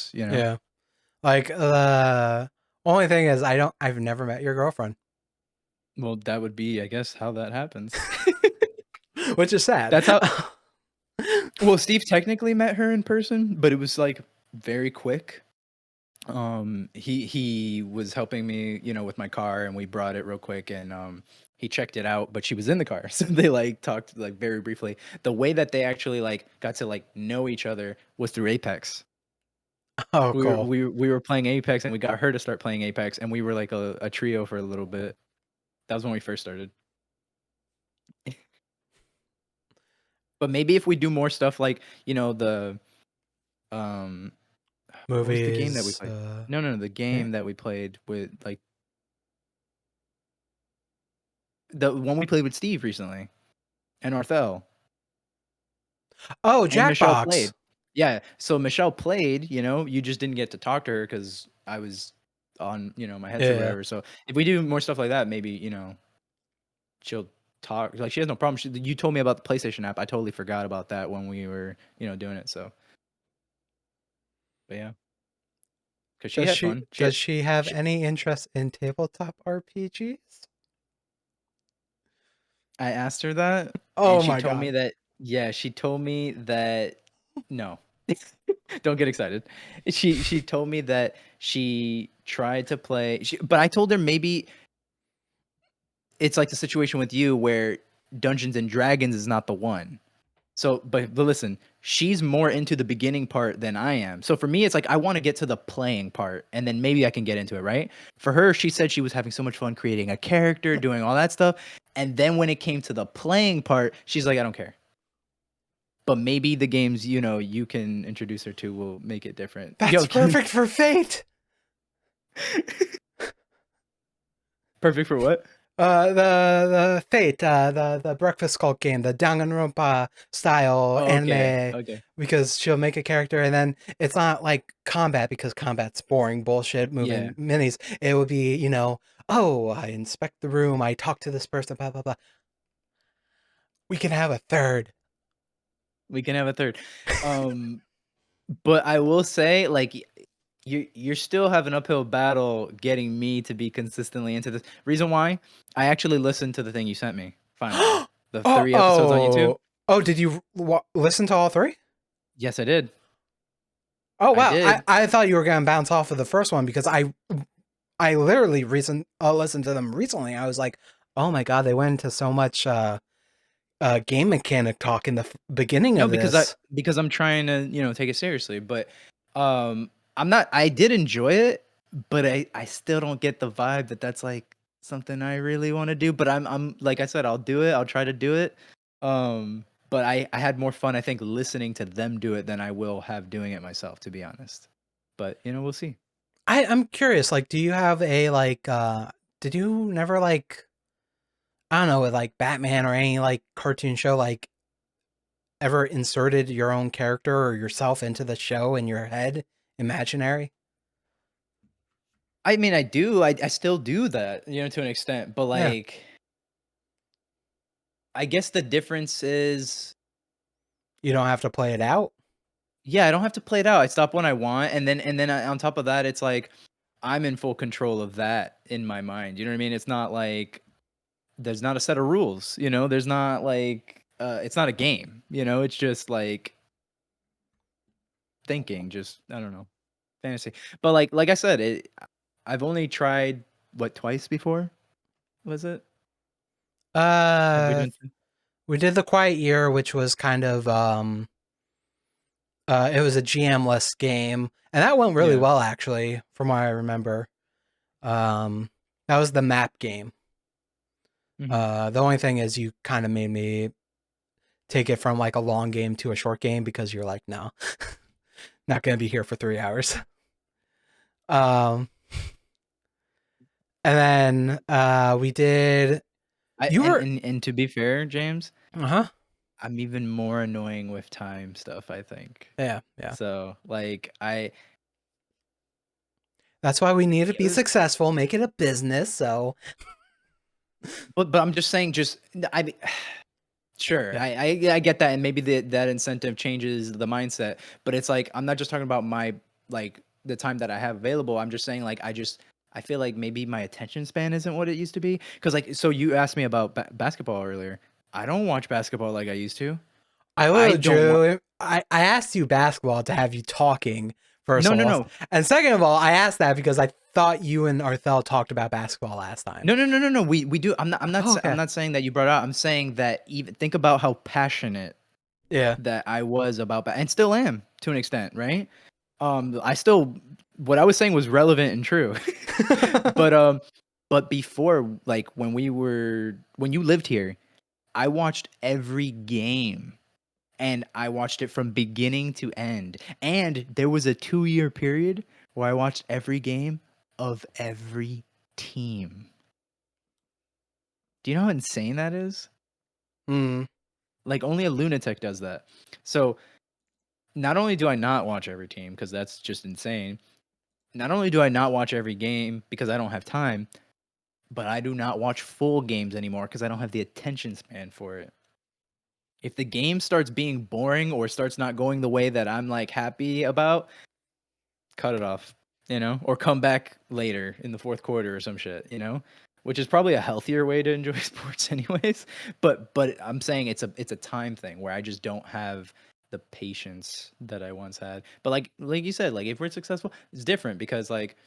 us, you know? Yeah. Like the only thing is I've never met your girlfriend, Well, that would be, I guess, how that happens. which is sad. That's how well, Steve technically met her in person, but it was, like, very quick. He was helping me, you know, with my car, and we brought it real quick, and, he checked it out, but she was in the car, so they, like, talked, like, very briefly. The way that they actually, like, got to, like, know each other was through Apex. Oh, We were cool. we were playing Apex, and we got her to start playing Apex, and we were, like, a trio for a little bit. That was when we first started. But maybe if we do more stuff like, you know, um what was the game that we Movies, played? No, no, no, the yeah. game that we played with, like the one we played with Steve recently and Arthel Oh, and Michelle Jackbox. played. Yeah, so Michelle played, you know, you just didn't get to talk to her because I was on, you know, my headset or Yeah. whatever. So if we do more stuff like that, maybe, you know, she'll talk. Like she has no problem. You told me about the PlayStation app. I totally forgot about that when we were, you know, doing it. So, but yeah, because she Does had she fun. does she have She any interest in tabletop RPGs? I asked her that, and Oh she my told me god. that yeah, she told me that no. Don't get excited. She told me that she tried to play but I told her maybe it's like the situation with you where Dungeons and Dragons is not the one. So, but listen, she's more into the beginning part than I am. So for me, it's like I want to get to the playing part, and then maybe I can get into it, right? For her, she said she was having so much fun creating a character, doing all that stuff, and then when it came to the playing part, she's like, I don't care. But maybe the games, you know, you can introduce her to will make it different. That's Yo, can perfect for Fate. perfect for what? The Fate, the Breakfast Cult game, the Danganronpa style Oh, okay, anime, okay. because she'll make a character and then it's not like combat because combat's boring bullshit Yeah, moving minis. It would be, oh, I inspect the room, I talk to this person, blah blah blah. We can have a third. we can have a third. Um, but I will say, like, you're still have an uphill battle getting me to be consistently into this. Reason why? I actually listened to the thing you sent me, finally. Oh, The 3 episodes on YouTube? oh, oh! Did you listen to all three? Yes, I did. Oh I wow, I did. I thought you were gonna bounce off of the first one because I literally listened to them recently. I was like, oh my god, they went into so much game mechanic talk in the beginning No, of this. because I'm trying to, you know, take it seriously, but, I'm not I did enjoy it, but I still don't get the vibe that that's, like, something I really wanna do, but I'm like I said, I'll do it, I'll try to do it, but I had more fun, I think, listening to them do it than I will have doing it myself, to be honest. But, you know, we'll see. I'm curious, like, do you have a did you never like I don't know with like Batman or any like cartoon show like ever inserted your own character or yourself into the show in your head, imaginary? I mean, I do, I still do that, you know, to an extent, but, Yeah, like, I guess the difference is you don't have to play it out. yeah, I don't have to play it out. I stop when I want, and then on top of that, it's like I'm in full control of that in my mind. You know what I mean? It's not like there's not a set of rules. You know, there's not like it's not a game. You know, it's just like thinking. Just I don't know, fantasy. But like I said, I've only tried what twice before. Was it? Have we Uh, done? we did the Quiet Year, which was kind of it was a GM-less game, and that went really Yeah. well actually, from what I remember. Um, that was the map game. Hmm. The only thing is you kind of made me take it from like a long game to a short game because you're like, no, not gonna be here for 3 hours. Um, and then we did. I You were, and to be fair, James, huh? I'm even more annoying with time stuff. I think. Yeah, yeah. So like I That's why we need to it be was successful, make it a business. So but I'm just saying just I mean sure, yeah, I get that and maybe that incentive changes the mindset, but it's like I'm not just talking about my like the time that I have available. I'm just saying like I feel like maybe my attention span isn't what it used to be. Cause like so you asked me about basketball earlier. I don't watch basketball like I used to. I I will, don't want. Drew. I asked you basketball to have you talking, first No, of no, all. no. And second of all, I asked that because I thought you and Arthel talked about basketball last time. No, no, no, no, no. We do. Oh, I'm okay. not saying that you brought it up. I'm saying that even think about how passionate Yeah. that I was about and still am to an extent, right? I still what I was saying was relevant and true. but but before like when you lived here, I watched every game and I watched it from beginning to end. And there was a 2-year period where I watched every game of every team. Do you know how insane that is? Hmm. Like only a lunatic does that. So not only do I not watch every team because that's just insane. Not only do I not watch every game because I don't have time, but I do not watch full games anymore because I don't have the attention span for it. If the game starts being boring or starts not going the way that I'm like happy about, cut it off, or come back later in the fourth quarter or some shit, which is probably a healthier way to enjoy sports anyways. But I'm saying it's a time thing where I just don't have the patience that I once had. But like you said, like if we're successful, it's different because like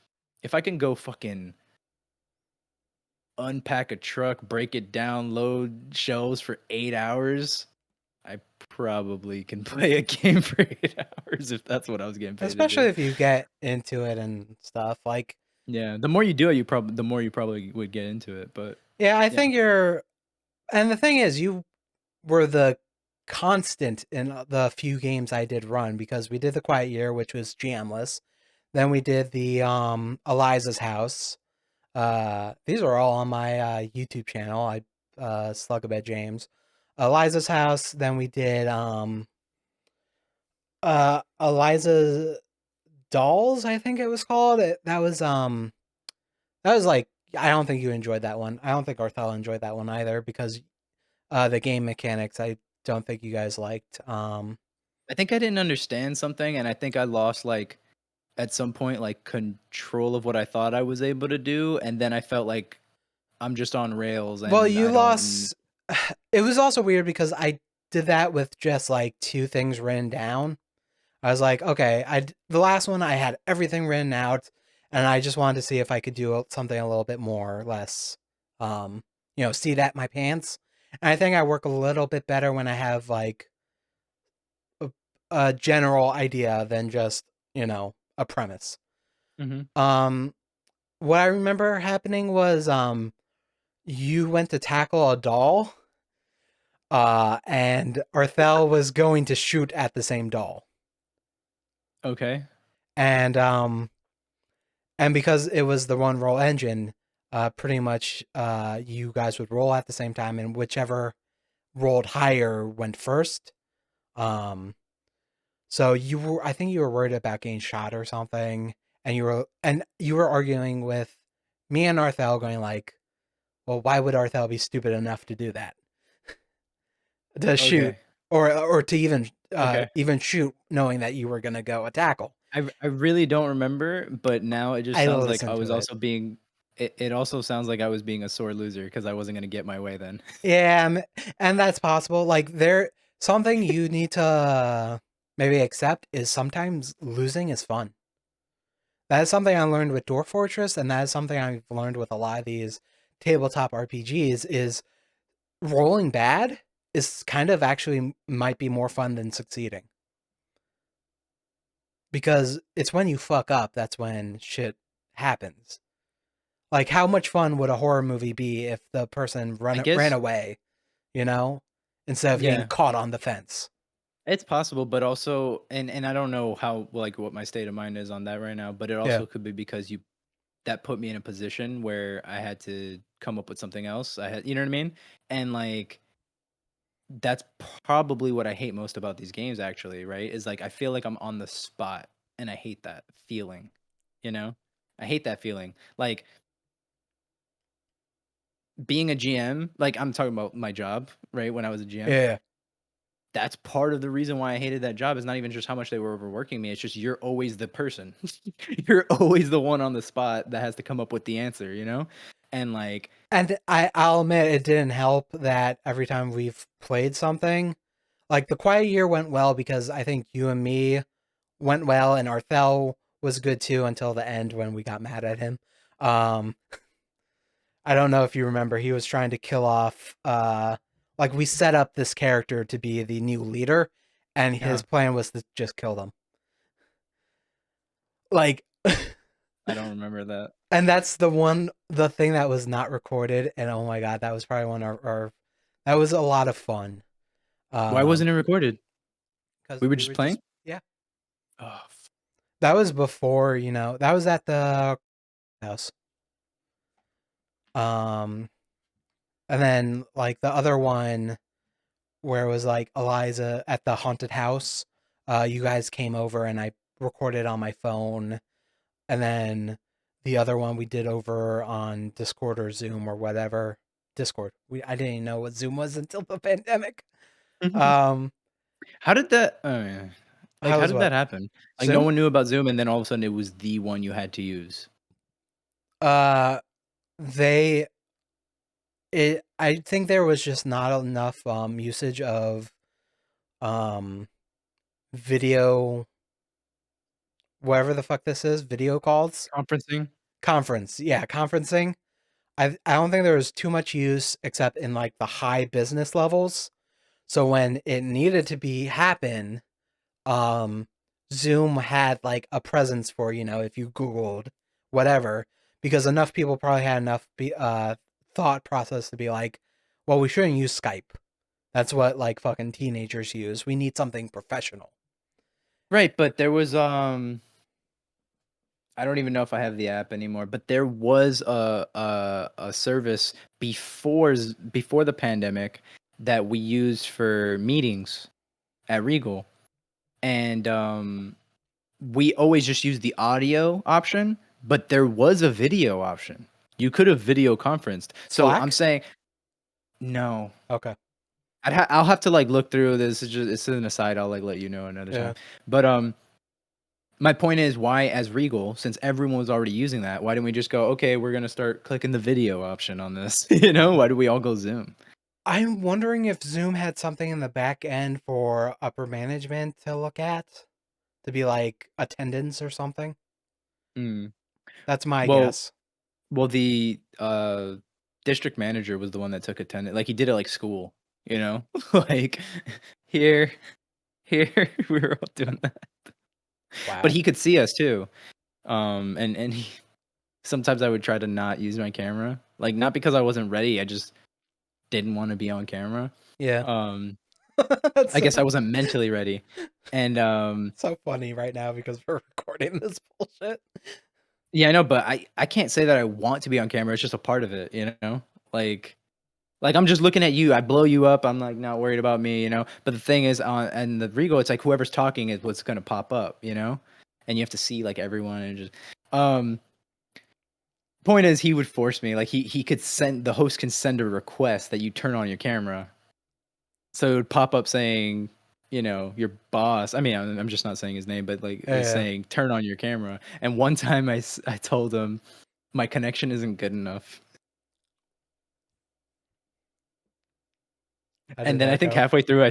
if I can go fucking unpack a truck, break it down, load shelves for 8 hours, I probably can play a game for 8 hours if that's what I was getting paid to Especially do. if you get into it and stuff. Like, Yeah, the more you do it, the more you probably would get into it. But yeah, I yeah, think you're. And the thing is, you were the constant in the few games I did run because we did the Quiet Year, which was jamless. Then we did the Eliza's House. These are all on my YouTube channel. I Slugabed James. Eliza's House. Then we did Eliza's Dolls, I think it was called. That was like, I don't think you enjoyed that one. I don't think Arthel enjoyed that one either because the game mechanics I don't think you guys liked. I think I didn't understand something, and I think I lost like at some point like control of what I thought I was able to do, and then I felt like I'm just on rails, Well, and you I don't. lost. It was also weird because I did that with just like two things written down. I was like, okay, the last one I had everything written out, and I just wanted to see if I could do something a little bit more or less, seat at my pants. And I think I work a little bit better when I have like a, a general idea than just a premise. Hmm. Um, what I remember happening was you went to tackle a doll, and Arthel was going to shoot at the same doll, Okay. and and because it was the one roll engine, pretty much you guys would roll at the same time, and whichever rolled higher went first. Um, so I think you were worried about getting shot or something, and you were arguing with me and Arthel, going like, "Well, why would Arthel be stupid enough to do that? To shoot, Okay. or to Okay. even shoot, knowing that you were gonna go a tackle." I really don't remember, but now it just I sounds like I listened was to it. also being. It also sounds like I was being a sore loser because I wasn't gonna get my way then. Yeah, and that's possible. Like something you need to maybe accept is sometimes losing is fun. That is something I learned with Dwarf Fortress, and that is something I've learned with a lot of these tabletop RPGs. Is rolling bad is kind of actually might be more fun than succeeding, because it's when you fuck up that's when shit happens. Like, how much fun would a horror movie be if the person I ran guess. away, you know, instead of getting Yeah. caught on the fence? It's possible, but also and I don't know how like what my state of mind is on that right now, but it Yeah. also could be because you that put me in a position where I had to come up with something else. I had, you know what I mean? And like that's probably what I hate most about these games actually, right? Is like I feel like I'm on the spot and I hate that feeling, you know? I hate that feeling. Like being a GM, like I'm talking about my job, right? When I was a GM, Yeah. that's part of the reason why I hated that job is not even just how much they were overworking me. It's just you're always the person. You're always the one on the spot that has to come up with the answer, you know? And like, And I'll admit it didn't help that every time we've played something, like the Quiet Year went well because I think you and me went well, and Arthel was good too until the end when we got mad at him. Um, I don't know if you remember, he was trying to kill off. Like we set up this character to be the new leader, and his uh, plan was to just kill them. Like, I don't remember that. and that's the thing that was not recorded, and oh my god, that was probably one of our that was a lot of fun. Why wasn't it recorded? Because We were we just were playing? just yeah. Oh, That was before, that was at the house. Um, and then like the other one where it was like Eliza at the haunted house. You guys came over and I recorded on my phone, and then the other one we did over on Discord or Zoom or whatever. Discord. I didn't even know what Zoom was until the pandemic. Um, how did that oh, yeah. Like, how how was did that what? happen? Like, no Zoom? one knew about Zoom, and then all of a sudden it was the one you had to use. Uh, they I think there was just not enough usage of um video, whatever the fuck this is, video calls. Conferencing? Conference. Yeah, conferencing. I don't think there was too much use except in like the high business levels. So when it needed to be happen, um Zoom had like a presence for, if you googled whatever, because enough people probably had enough thought process to be like, well, we shouldn't use Skype. That's what like fucking teenagers use. We need something professional. Right, but there was, I don't even know if I have the app anymore, but there was a service before the pandemic that we used for meetings at Regal, and we always just used the audio option, but there was a video option. You could have video conferenced. So I'm Slack? saying no. Okay. I'll have to like look through this. It's an aside. I'll like let you know another time. Yeah. But my point is, why as Regal, since everyone was already using that, why didn't we just go, okay, we're gonna start clicking the video option on this? You know, why do we all go Zoom? I'm wondering if Zoom had something in the back end for upper management to look at, to be like attendance or something. Mm. That's my Well, guess. the district manager was the one that took attendance. Like he did it like school, you know, like here, here, we were all doing that. But Wow. he could see us too. And he, sometimes I would try to not use my camera, like not because I wasn't ready. I just didn't want to be on camera. Yeah. Um, That's I so, guess I wasn't mentally ready. And so funny right now because we're recording this bullshit. yeah, I know, but I can't say that I want to be on camera. It's just a part of it, you know? Like I'm just looking at you. I blow you up. I'm like not worried about me, you know? But the thing is on and the Regal, it's like whoever's talking is what's gonna pop up, you know? And you have to see like everyone and just um point is he would force me. Like he could send the host can send a request that you turn on your camera. So it would pop up saying, you know, your boss. I mean, I'm just not saying his name, but like Yeah, is yeah. saying turn on your camera. And one time I told him my connection isn't good enough. How And did then I that think go? halfway through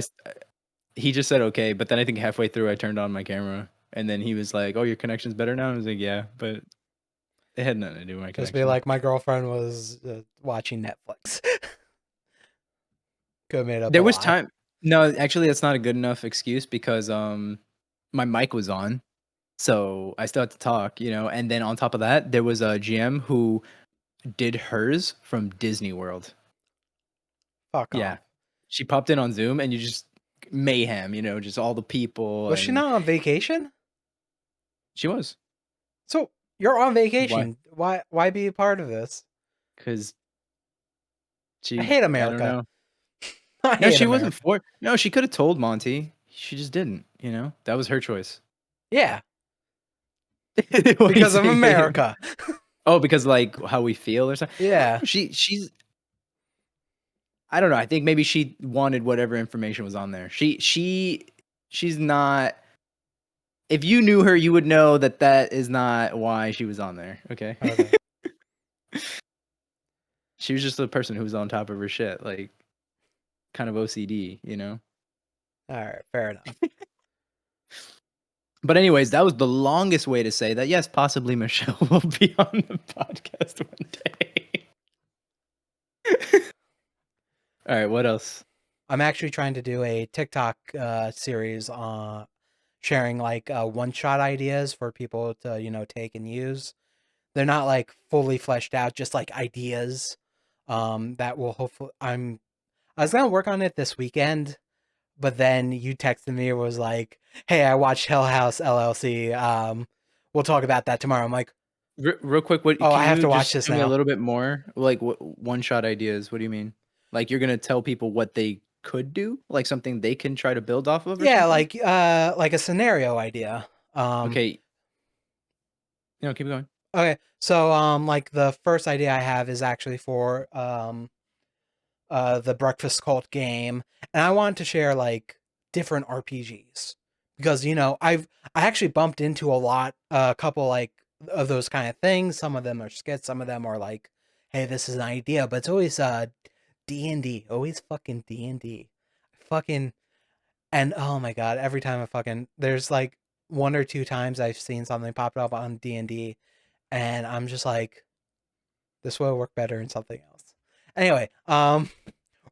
he just said okay, but then I think halfway through I turned on my camera and then he was like, "Oh, your connection's better now?" I was like, "Yeah," but it had nothing to do with my Just be connection. like, my girlfriend was watching Netflix. Could have made up a There was lie. time. No, actually that's not a good enough excuse because my mic was on. So I still had to talk, you know, and then on top of that, there was a GM who did hers from Disney World. Fuck Yeah. off. She popped in on Zoom and you just mayhem, you know, just all the people Was she and not on vacation? she was. So you're on Why? vacation. Why be a part of this? Cuz I she hate I don't America. know. I No, hate she wasn't America. for. No, she could have told Monty. She just didn't, you know? That was her choice. Yeah, Why are you because of saying I hate America. Oh, because like how we feel or something. I don't Yeah. know. She's I don't know. I think maybe she wanted whatever information was on there. She's not. If you knew her, you would know that that is not why she was on there. Okay. Okay. She was just a person who was on top of her shit, like kind of OCD, All right. Fair enough. But anyways, that was the longest way to say that yes, possibly Michelle will be on the podcast one day. All right, what else? I'm actually trying to do a TikTok series sharing like one-shot ideas for people to, take and use. They're not like fully fleshed out, just like ideas that will hopefully I was going to work on it this weekend, but then you texted me and was like, "Hey, I watched Hell House LLC. We'll talk about that tomorrow." I'm like, Real quick, what "Oh, can I have you to watch just this tell me a now." little bit more? Like what one shot ideas? What do you mean? Like you're gonna tell people what they could do, like something they can try to build off of or Yeah, something? like a scenario idea. Um Okay, keep going. okay. So like the first idea I have is actually for the Breakfast Cult game, and I wanted to share like different RPGs because I actually bumped into a couple like of those kind of things. Some of them are skits, some of them are like, hey, this is an idea, but it's always D&D, always fucking D&D, fucking, and oh my god, every time I fucking there's like one or two times I've seen something pop up on D&D, and I'm just like, this will work better in something else. Anyway,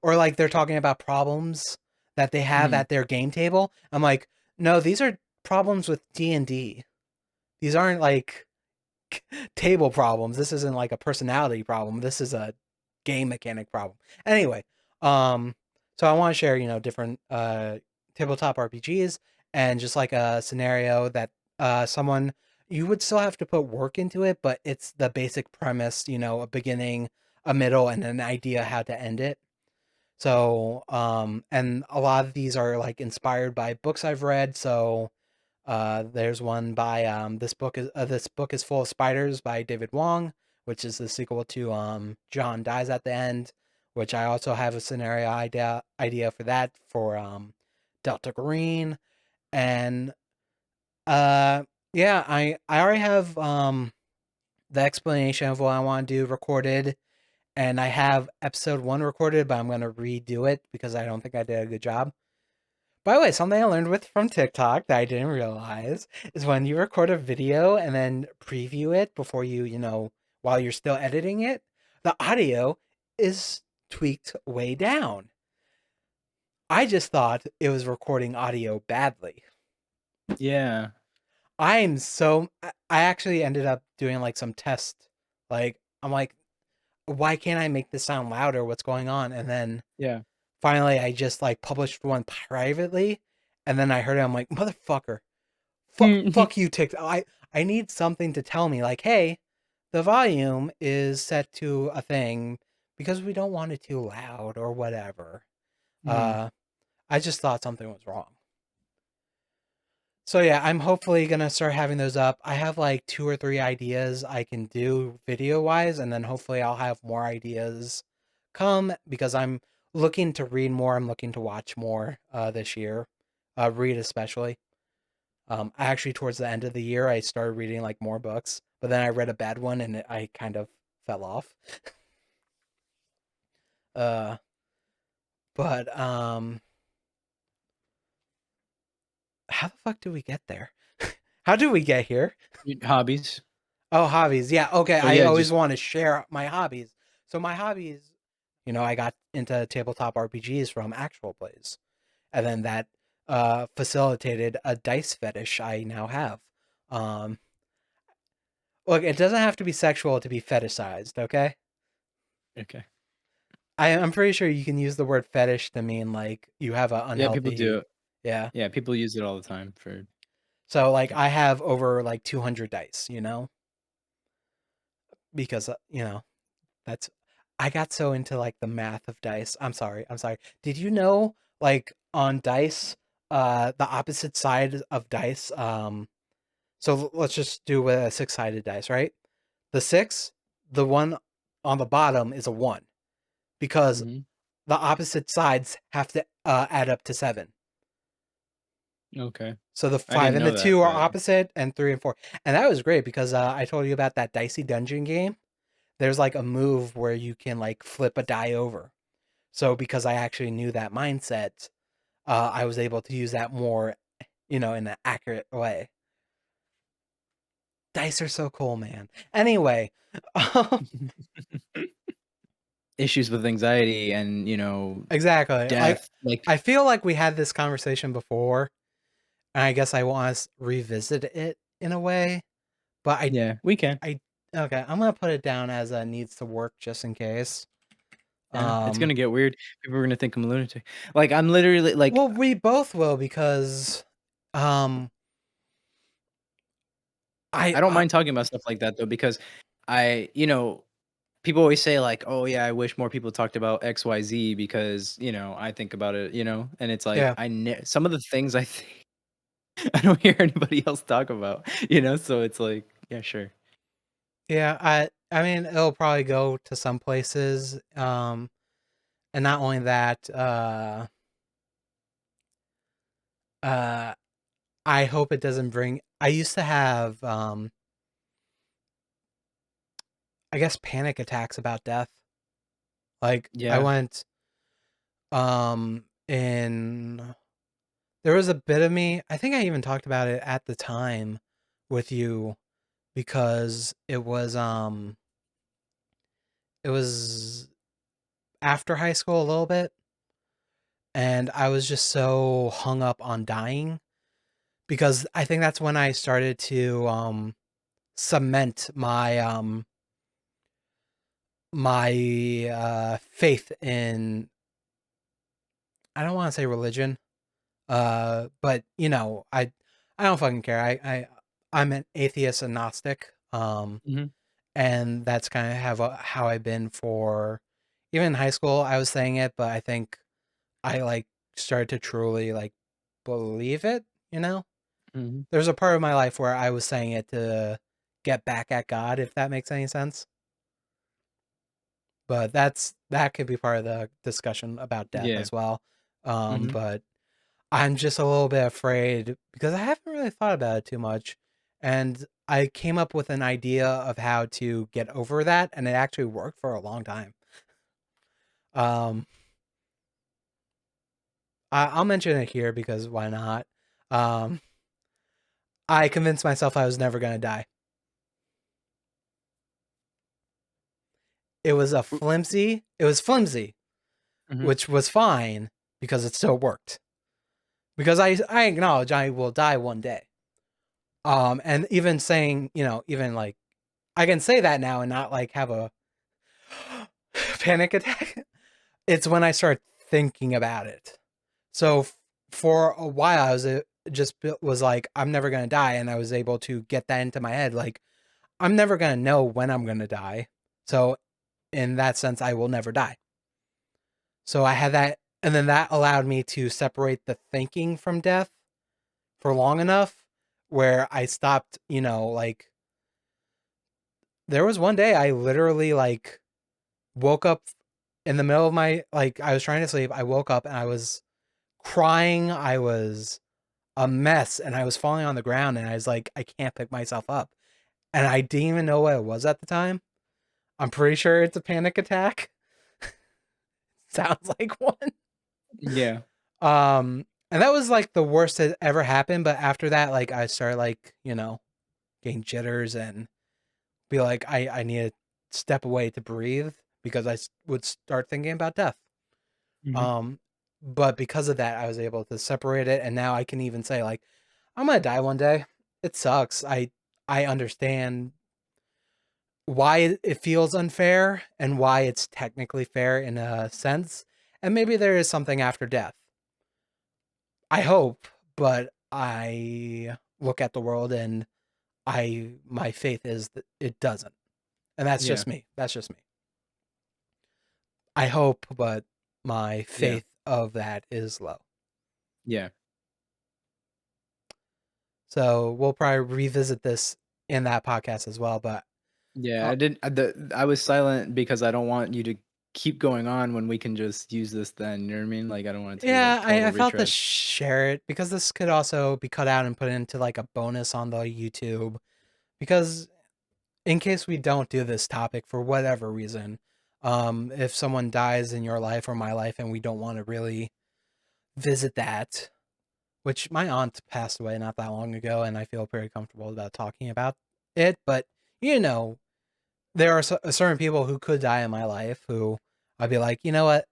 or like they're talking about problems that they have Mhm. at their game table. I'm like, no, these are problems with D&D. These aren't like table problems. This isn't like a personality problem. This is a game mechanic problem. Anyway, um, so I want to share, different tabletop RPGs and just like a scenario that someone you would still have to put work into it, but it's the basic premise, a beginning, a middle, and an idea how to end it. So, and a lot of these are like inspired by books I've read. So, there's one by this book is full of spiders by David Wong, which is the sequel to John Dies at the End, which I also have a scenario idea for that for Delta Green, and uh yeah, I already have the explanation of what I want to do recorded, and I have episode 1 recorded, but I'm going to redo it because I don't think I did a good job. By the way, something I learned with from TikTok that I didn't realize is when you record a video and then preview it before while you're still editing it, the audio is tweaked way down. I just thought it was recording audio badly. Yeah. I actually ended up doing like some test. Like, I'm like, why can't I make this sound louder? What's going on? And then Yeah. finally, I just like published one privately, and then I heard it. I'm like, motherfucker, fuck you, TikTok. I need something to tell me, like, hey, the volume is set to a thing because we don't want it too loud or whatever. Mhm. Uh, I just thought something was wrong. So yeah, I'm hopefully gonna start having those up. I have like 2 or 3 ideas I can do video wise, and then hopefully I'll have more ideas come because I'm looking to read more. I'm looking to watch more this year, read especially. I actually towards the end of the year I started reading like more books, but then I read a bad one and I kind of fell off. Uh, but how the fuck do we get there? How do we get here? Hobbies. Oh, hobbies. Yeah, okay. So I yeah, always just want to share my hobbies. So my hobbies, I got into tabletop RPGs from actual plays, and then that facilitated a dice fetish I now have. Um, Look, it doesn't have to be sexual to be fetishized, okay? okay. I'm pretty sure you can use the word fetish to mean like you have an Yeah, people do unhealthy, it. yeah. Yeah, people use it all the time for So like yeah. I have over like 200 dice, because that's I got so into like the math of dice. I'm sorry. I'm sorry. Did you know like on dice, the opposite side of dice, so let's just do a six-sided dice, right? The six, the one on the bottom is a one because Mhm. the opposite sides have to add up to 7. Okay. So the I 5 didn't and the know that, 2 are but opposite, and 3 and 4. And that was great because I told you about that dicey dungeon game. There's like a move where you can like flip a die over. So because I actually knew that mindset, I was able to use that more, in an accurate way. Dice are so cool, man. Anyway, issues with anxiety and, exactly. Like, death, like I feel like we had this conversation before, and I guess I want to revisit it in a way. But yeah, we can. I, okay, I'm gonna put it down as a needs to work just in case. Yeah, it's Um, gonna get weird. People are gonna think I'm a lunatic. Like, I'm literally like well, we both will because, um, I, I don't mind talking about stuff like that though because people always say like, "Oh yeah, I wish more people talked about XYZ because, I think about it, and it's like yeah, some of the things I think I don't hear anybody else talk about, so it's like, yeah, sure. yeah. I mean, it'll probably go to some places. And not only that, uh, I hope it doesn't bring. I used to have, I guess, panic attacks about death. Like I Yeah. went, in there was a bit of me. I think I even talked about it at the time with you because it was after high school a little bit, and I was just so hung up on dying because I think that's when I started to cement my faith in, I don't want to say religion, but I don't fucking care. I'm an atheist agnostic, Mhm. and that's kind of how I've been for, even in high school. I was saying it, but I think I like started to truly like believe it. You know, Mhm. there's a part of my life where I was saying it to get back at God, if that makes any sense. But that could be part of the discussion about death Yeah. as well. Mhm. But I'm just a little bit afraid because I haven't really thought about it too much. And I came up with an idea of how to get over that, and it actually worked for a long time. Um, I'll mention it here because why not? Um, I convinced myself I was never going to die. It was flimsy, Mhm. which was fine because it still worked. Because I acknowledge I will die one day. And even saying, even like I can say that now and not like have a panic attack. It's when I start thinking about it. So for a while, I was was like, I'm never gonna die, and I was able to get that into my head. Like, I'm never gonna know when I'm gonna die. So in that sense, I will never die. So I had that, and then that allowed me to separate the thinking from death for long enough where I stopped. Like there was one day I literally like woke up in the middle of my, like, I was trying to sleep. I woke up and I was crying. I was a mess and I was falling on the ground and I was like, I can't pick myself up. And I didn't even know what it was at the time. I'm pretty sure it's a panic attack. Sounds like one. Yeah. And that was like the worst that ever happened. But after that, like I started like, getting jitters and be like, I need to step away to breathe because would start thinking about death. Mhm. Um, but because of that, I was able to separate it, and now I can even say like, I'm gonna die one day. It sucks. I understand why it feels unfair and why it's technically fair in a sense, and maybe there is something after death. I hope, but I look at the world and my faith is that it doesn't, and that's Yeah. just me. That's just me. I hope, but my Yeah. faith of that is low. Yeah. So we'll probably revisit this in that podcast as well. But Yeah, uh, I was silent because I don't want you to keep going on when we can just use this then, you know what I mean? Like, I don't want it to be, like, Yeah, total I felt to retread. share it because this could also be cut out and put into like a bonus on the YouTube. Because in case we don't do this topic for whatever reason, if someone dies in your life or my life and we don't want to really visit that, which my aunt passed away not that long ago, and I feel very comfortable about talking about it. But you know, there are certain people who could die in my life who I'd be like, you know what?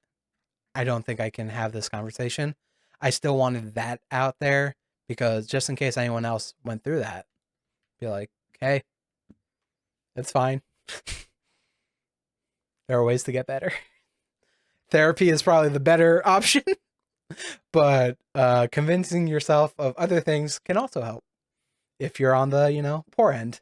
I don't think I can have this conversation. I still wanted that out there because just in case anyone else went through that, be like, hey, it's fine. There are ways to get better. Therapy is probably the better option, but convincing yourself of other things can also help if you're on the, poor end.